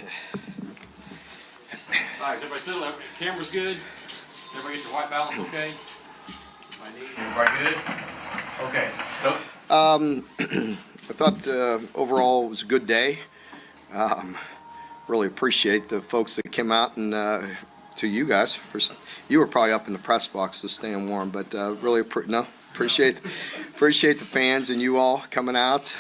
All right, is everybody settled? Camera's good? Everybody get your white balance okay? Everybody good? Okay. So. I thought overall it was a good day. Really appreciate the folks that came out and to you guys. You were probably up in the press box so staying warm, but really appreciate the fans and you all coming out.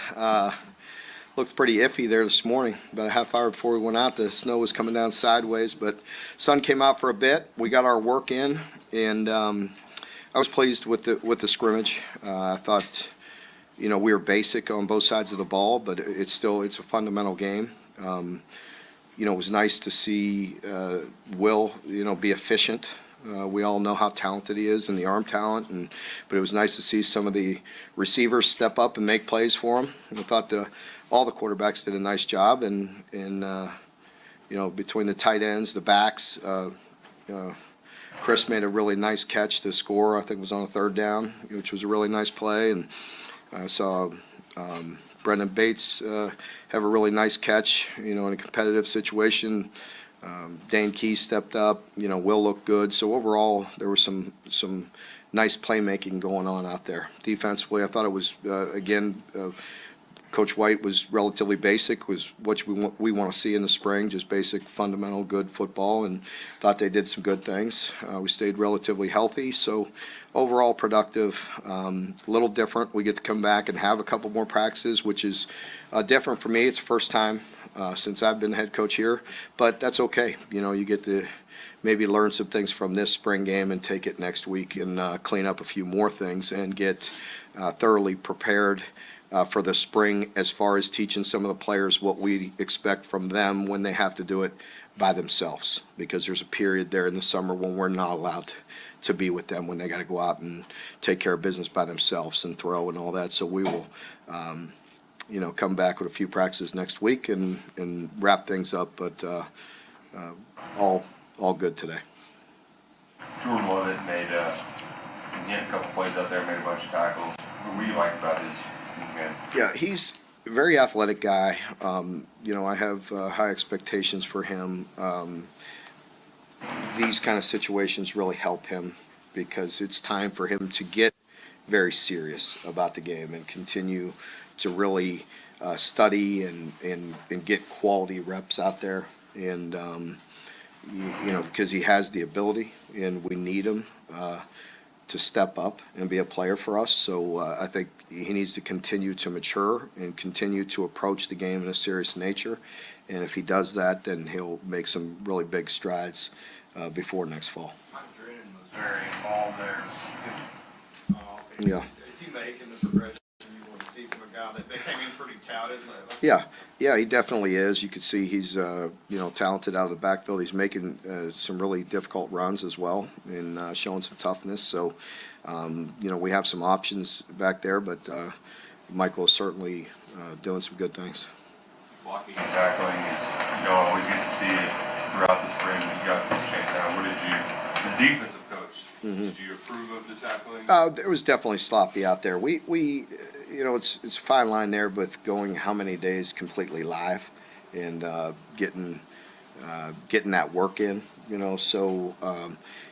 Looked pretty iffy there this morning. About a half hour before we went out, the snow was coming down sideways, but sun came out for a bit. We got our work in, and I was pleased with the scrimmage. I thought, we were basic on both sides of the ball, but it's a fundamental game. It was nice to see Will, be efficient. We all know how talented he is and the arm talent, but it was nice to see some of the receivers step up and make plays for him. I thought all the quarterbacks did a nice job, and between the tight ends, the backs, Chris made a really nice catch to score. I think it was on a third down, which was a really nice play, and I saw Brendan Bates have a really nice catch, in a competitive situation. Dane Key stepped up. Will looked good. So overall, there was some nice playmaking going on out there. Defensively, I thought it was again. Coach White was relatively basic, was what we want to see in the spring, just basic, fundamental, good football, and thought they did some good things. We stayed relatively healthy, so overall productive. A little different. We get to come back and have a couple more practices, which is different for me. It's the first time since I've been head coach here, but that's okay. You get to maybe learn some things from this spring game and take it next week and clean up a few more things and get thoroughly prepared for the spring as far as teaching some of the players what we expect from them when they have to do it by themselves, because there's a period there in the summer when we're not allowed to be with them, when they got to go out and take care of business by themselves and throw and all that. So we will come back with a few practices next week and wrap things up, but all good today. Jordan Lovett made a couple plays out there, made a bunch of tackles. What do you like about his game? Yeah, he's a very athletic guy. I have high expectations for him. These kind of situations really help him because it's time for him to get very serious about the game and continue to really study and get quality reps out there. And, because he has the ability and we need him to step up and be a player for us. So I think he needs to continue to mature and continue to approach the game in a serious nature. And if he does that, then he'll make some really big strides before next fall. Mike Drennan was very involved there. Yeah. Is he making the progression you want to see from a guy that they came in pretty touted? Yeah, he definitely is. You could see he's talented out of the backfield. He's making some really difficult runs as well and showing some toughness. So we have some options back there, but Michael is certainly doing some good things. Blocking and tackling is, you don't always get to see it throughout the spring. You got this chance now. What did you, as defensive coach, did you approve of the tackling? There was definitely sloppy out there. We it's a fine line there with going how many days completely live and getting that work in, So,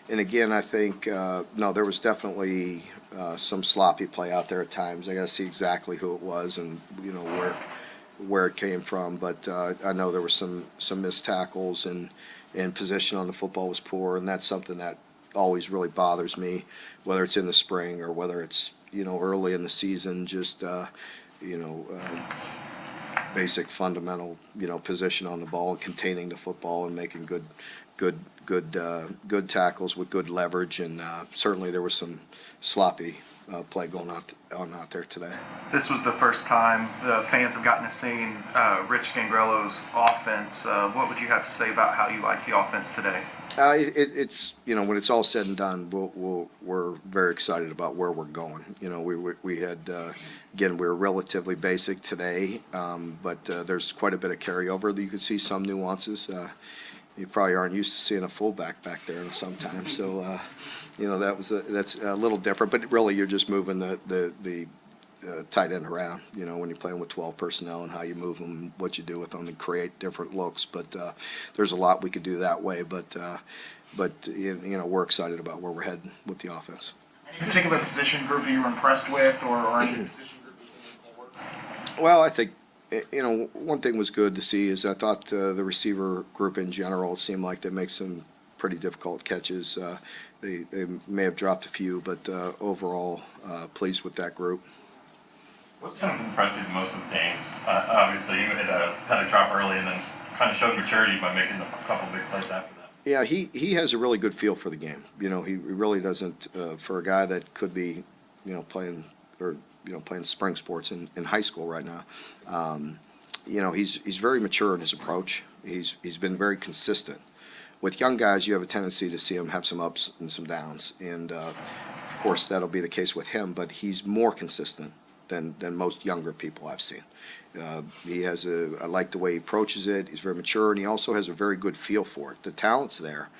and again, I think there was definitely some sloppy play out there at times. I got to see exactly who it was and where it came from. But I know there were some missed tackles and position on the football was poor, and that's something that always really bothers me, whether it's in the spring or whether it's early in the season. Just basic fundamental position on the ball and containing the football and making good tackles with good leverage, and certainly there was some sloppy play going on out there today. This was the first time the fans have gotten to see Rich Scangrello's offense. What would you have to say about how you like the offense today? It's when it's all said and done, we're very excited about where we're going. We had again, we were relatively basic today, but there's quite a bit of carryover. You could see some nuances. You probably aren't used to seeing a fullback back there sometimes, so that's a little different. But really, you're just moving the tight end around, when you're playing with 12 personnel and how you move them, what you do with them and create different looks. But there's a lot we could do that way. But we're excited about where we're heading with the offense. Any particular position group you were impressed with, or any position group you think will work? Well, I think, one thing was good to see is I thought the receiver group in general seemed like they make some pretty difficult catches. They may have dropped a few, but overall, pleased with that group. What's kind of impressed you the most of the game? Obviously, you had a drop early and then kind of showed maturity by making a couple big plays after that. Yeah, he has a really good feel for the game. He really doesn't, for a guy that could be, playing spring sports in high school right now. He's very mature in his approach. He's been very consistent. With young guys, you have a tendency to see him have some ups and some downs, and of course that'll be the case with him. But he's more consistent than most younger people I've seen. I like the way he approaches it. He's very mature, and he also has a very good feel for it. The talent's there,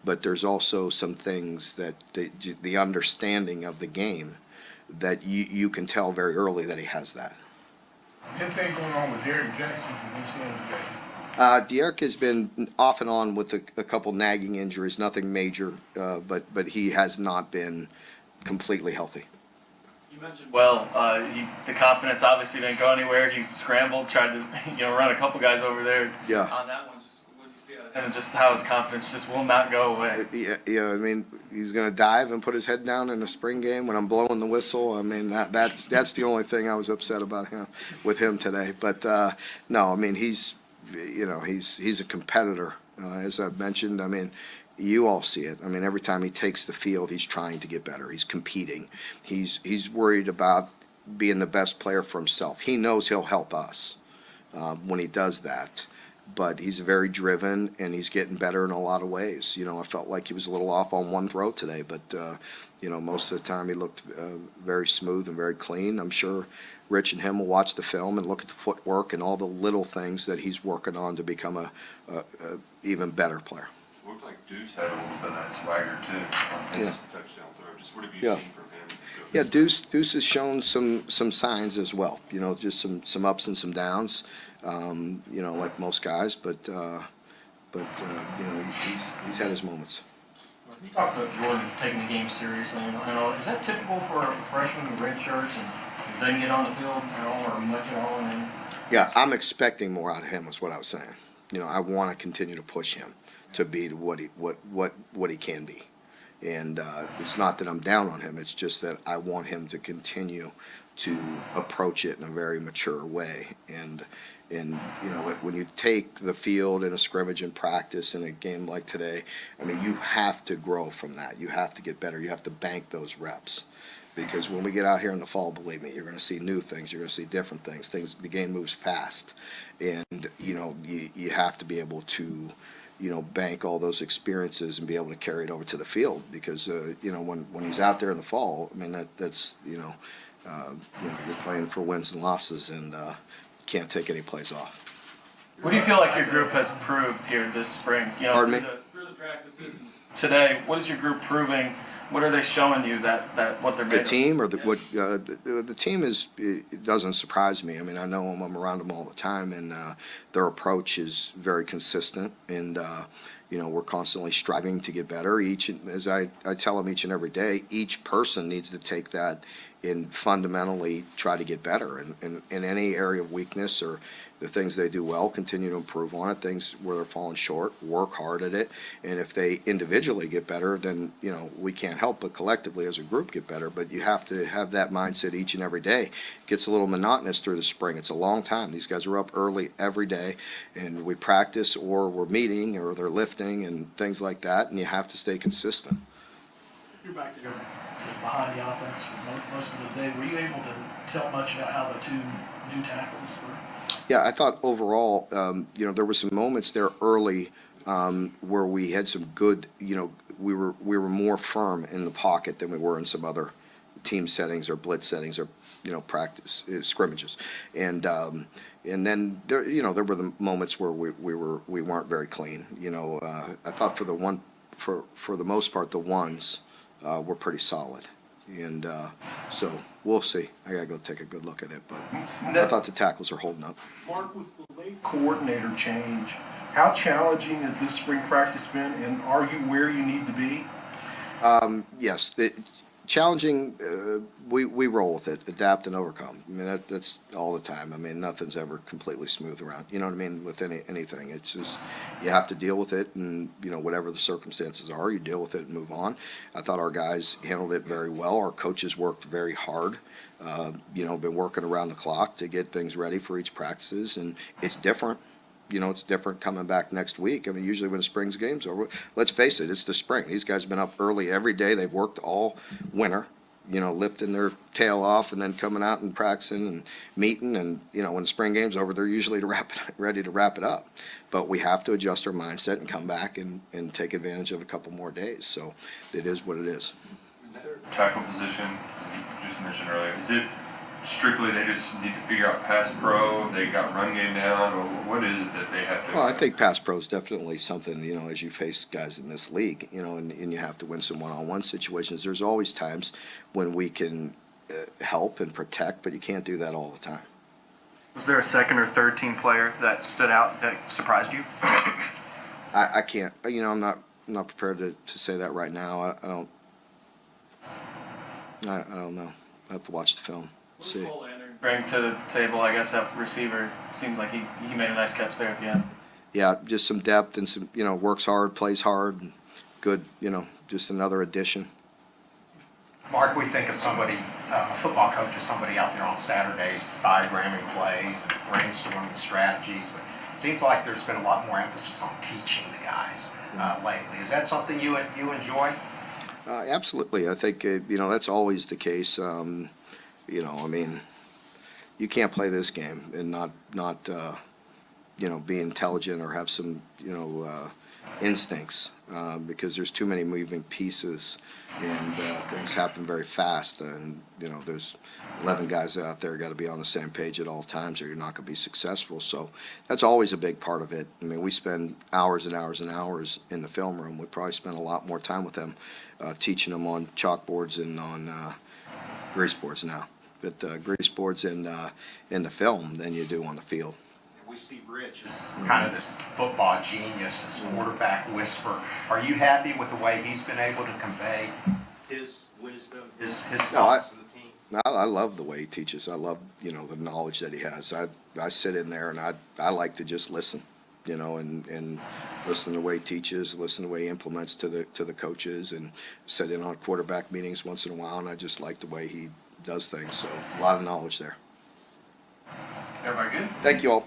but there's also some things that the understanding of the game that you can tell very early that he has that. Anything going on with Derek Jackson? You see him today? Derek has been off and on with a couple nagging injuries, nothing major, but he has not been completely healthy. You mentioned the confidence obviously didn't go anywhere. He scrambled, tried to run a couple guys over there. Yeah. On that one, just what did you see out of him, and just how his confidence just will not go away. Yeah. I mean, he's going to dive and put his head down in a spring game when I'm blowing the whistle. I mean, that's the only thing I was upset about with him today. But no, I mean he's a competitor, as I've mentioned. I mean, you all see it. I mean, every time he takes the field, he's trying to get better. He's competing. He's worried about being the best player for himself. He knows he'll help us when he does that. But he's very driven, and he's getting better in a lot of ways. I felt like he was a little off on one throw today, but most of the time he looked very smooth and very clean. I'm sure Rich and him will watch the film and look at the footwork and all the little things that he's working on to become a even better player. Looked like Deuce had a little bit of that swagger too on his touchdown throw. Just what have you seen from him? Yeah, Deuce has shown some signs as well. Just some ups and some downs. Like most guys, but he's had his moments. You talked about Jordan taking the game seriously. Is that typical for a freshman with red shirts and doesn't get on the field at all or much at all? Yeah, I'm expecting more out of him. Is what I was saying. I want to continue to push him to be what he can be, and it's not that I'm down on him. It's just that I want him to continue to approach it in a very mature way. And when you take the field in a scrimmage and practice in a game like today, I mean, you have to grow from that. You have to get better. You have to bank those reps. Because when we get out here in the fall, believe me, you're going to see new things. You're going to see different things. The game moves fast. And, you have to be able to, bank all those experiences and be able to carry it over to the field. Because, when he's out there in the fall, I mean, that's you're playing for wins and losses, and can't take any plays off. What do you feel like your group has proved here this spring? Pardon me? Through the practices and today, what is your group proving? What are they showing you that what they're made The of? team or the team is, it doesn't surprise me. I mean, I know them, I'm around them all the time, and their approach is very consistent, and we're constantly striving to get better. As I tell them each and every day, each person needs to take that and fundamentally try to get better, and in any area of weakness or the things they do well, continue to improve on it. Things where they're falling short, work hard at it. And if they individually get better, then, we can't help but collectively as a group get better. But you have to have that mindset each and every day. It gets a little monotonous through the spring. It's a long time. These guys are up early every day, and we practice or we're meeting or they're lifting and things like that, and you have to stay consistent. You're back there behind the offense for most of the day. Were you able to tell much about how the two new tackles were? Yeah, I thought overall, there were some moments there early where we had some good, we were more firm in the pocket than we were in some other team settings or blitz settings or, practice scrimmages. And then there were the moments where we weren't very clean. I thought for the most part, the ones were pretty solid. And so we'll see. I got to go take a good look at it. But I thought the tackles are holding up. Mark, with the late coordinator change, how challenging has this spring practice been, and are you where you need to be? Yes, challenging. We roll with it, adapt and overcome. I mean that's all the time. I mean nothing's ever completely smooth around. You know what I mean with anything. It's just you have to deal with it, and whatever the circumstances are, you deal with it and move on. I thought our guys handled it very well. Our coaches worked very hard. Been working around the clock to get things ready for each practices, and it's different. It's different coming back next week. I mean, usually when the spring's game's over, let's face it, it's the spring. These guys have been up early every day. They've worked all winter, lifting their tail off and then coming out and practicing and meeting. And, when the spring game's over, they're usually ready to wrap it up. But we have to adjust our mindset and come back and take advantage of a couple more days. So it is what it is. Tackle position, you just mentioned earlier, is it strictly they just need to figure out pass pro, they got run game down, or what is it that they have to? Well, I think pass pro is definitely something, as you face guys in this league, and you have to win some one-on-one situations. There's always times when we can help and protect, but you can't do that all the time. Was there a second or third team player that stood out that surprised you? I can't, I'm not prepared to say that right now. I don't know. I have to watch the film. See. Bring to the table, I guess, that receiver, seems like he made a nice catch there at the end. Yeah, just some depth and some, works hard, plays hard, and good, just another addition. Mark, we think of somebody, a football coach as somebody out there on Saturdays diagramming plays and brainstorming strategies, but it seems like there's been a lot more emphasis on teaching the guys lately. Is that something you enjoy? Absolutely. I think, that's always the case. I mean, you can't play this game and not be intelligent or have some, instincts because there's too many moving pieces and things happen very fast. And, there's 11 guys out there got to be on the same page at all times or you're not going to be successful. So that's always a big part of it. I mean, we spend hours and hours and hours in the film room. We probably spend a lot more time with them teaching them on chalkboards and on grease boards now. But grease boards in the film than you do on the field. We see Rich as kind of this football genius, this quarterback whisperer. Are you happy with the way he's been able to convey his wisdom, his thoughts to the team? I love the way he teaches. I love, the knowledge that he has. I sit in there and I like to just listen, and listen to the way he teaches, listen to the way he implements to the coaches, and sit in on quarterback meetings once in a while, and I just like the way he does things. So a lot of knowledge there. Everybody good? Thank you all.